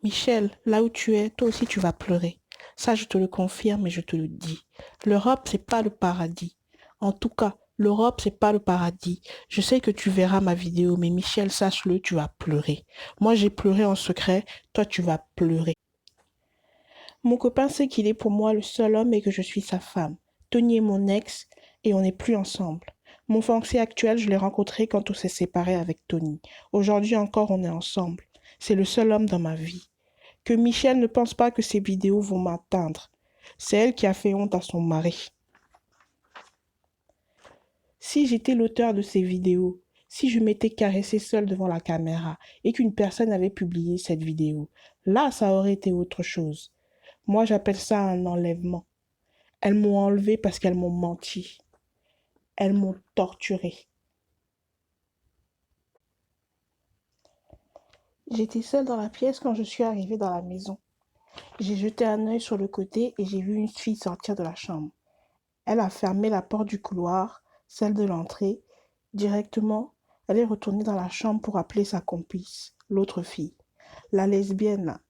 Michel, là où tu es, toi aussi tu vas pleurer. Ça, je te le confirme et je te le dis. L'Europe, c'est pas le paradis. En tout cas, l'Europe, c'est pas le paradis. Je sais que tu verras ma vidéo, mais Michel, sache-le, tu vas pleurer. Moi, j'ai pleuré en secret, toi, tu vas pleurer. Mon copain sait qu'il est pour moi le seul homme et que je suis sa femme. Tony est mon ex et on n'est plus ensemble. Mon fiancé actuel, je l'ai rencontré quand on s'est séparé avec Tony. Aujourd'hui encore, on est ensemble. C'est le seul homme dans ma vie. Que Michel ne pense pas que ces vidéos vont m'atteindre. C'est elle qui a fait honte à son mari. Si j'étais l'auteur de ces vidéos, si je m'étais caressée seule devant la caméra et qu'une personne avait publié cette vidéo, là, ça aurait été autre chose. Moi, j'appelle ça un enlèvement. Elles m'ont enlevé parce qu'elles m'ont menti. Elles m'ont torturée. J'étais seule dans la pièce quand je suis arrivée dans la maison. J'ai jeté un œil sur le côté et j'ai vu une fille sortir de la chambre. Elle a fermé la porte du couloir, celle de l'entrée. Directement, elle est retournée dans la chambre pour appeler sa complice, l'autre fille. La lesbienne, là.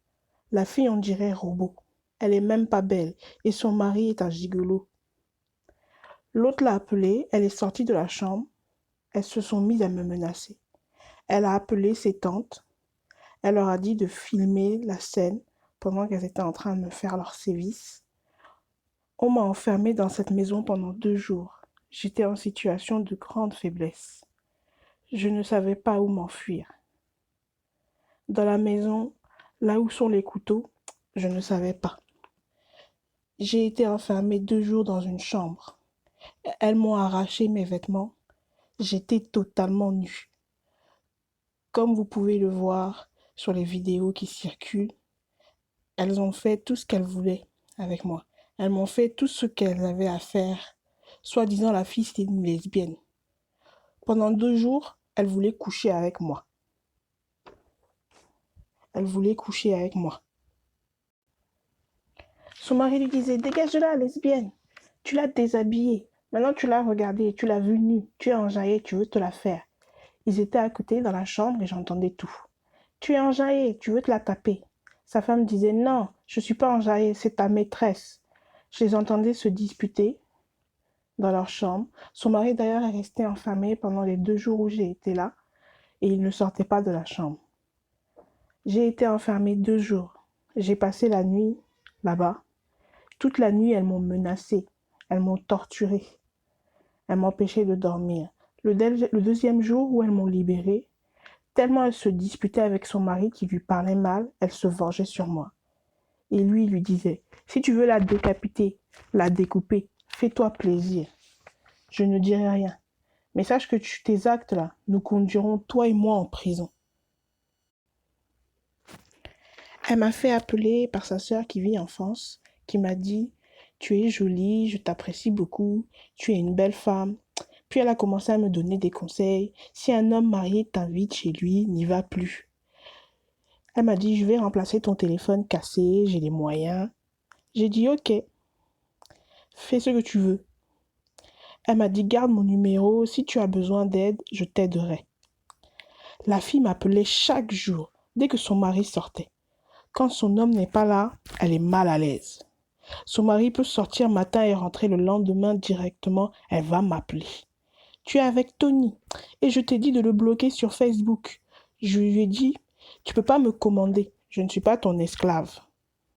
La fille, on dirait robot. Elle est même pas belle et son mari est un gigolo. L'autre l'a appelée, elle est sortie de la chambre. Elles se sont mises à me menacer. Elle a appelé ses tantes. Elle leur a dit de filmer la scène pendant qu'elles étaient en train de me faire leur sévice. On m'a enfermée dans cette maison pendant 2 jours. J'étais en situation de grande faiblesse. Je ne savais pas où m'enfuir. Dans la maison, là où sont les couteaux, je ne savais pas. J'ai été enfermée 2 jours dans une chambre. Elles m'ont arraché mes vêtements. J'étais totalement nue. Comme vous pouvez le voir sur les vidéos qui circulent, elles ont fait tout ce qu'elles voulaient avec moi. Elles m'ont fait tout ce qu'elles avaient à faire. Soi-disant, la fille, c'était une lesbienne. Pendant 2 jours, elles voulaient coucher avec moi. Elle voulait coucher avec moi. Son mari lui disait, dégage de là, lesbienne. Tu l'as déshabillée. Maintenant, tu l'as regardée, tu l'as vue nue. Tu es enjaillée, tu veux te la faire. Ils étaient à côté dans la chambre et j'entendais tout. Tu es enjaillée, tu veux te la taper. Sa femme disait, non, je ne suis pas enjaillée, c'est ta maîtresse. Je les entendais se disputer dans leur chambre. Son mari d'ailleurs est resté enfermé pendant les 2 jours où j'ai été là et il ne sortait pas de la chambre. J'ai été enfermée 2 jours. J'ai passé la nuit là-bas. Toute la nuit, elles m'ont menacée. Elles m'ont torturée. Elles m'empêchaient de dormir. Le 2e jour où elles m'ont libérée, tellement elle se disputait avec son mari qui lui parlait mal, elle se vengeait sur moi. Et lui disait, si tu veux la décapiter, la découper, fais-toi plaisir. Je ne dirai rien. Mais sache que tes actes là nous conduiront, toi et moi, en prison. Elle m'a fait appeler par sa sœur qui vit en France, qui m'a dit, tu es jolie, je t'apprécie beaucoup, tu es une belle femme. Puis elle a commencé à me donner des conseils. Si un homme marié t'invite chez lui, n'y va plus. Elle m'a dit, je vais remplacer ton téléphone cassé, j'ai les moyens. J'ai dit, ok, fais ce que tu veux. Elle m'a dit, garde mon numéro, si tu as besoin d'aide, je t'aiderai. La fille m'appelait chaque jour, dès que son mari sortait. Quand son homme n'est pas là, elle est mal à l'aise. Son mari peut sortir matin et rentrer le lendemain directement, elle va m'appeler. Tu es avec Tony et je t'ai dit de le bloquer sur Facebook. Je lui ai dit, tu peux pas me commander, je ne suis pas ton esclave.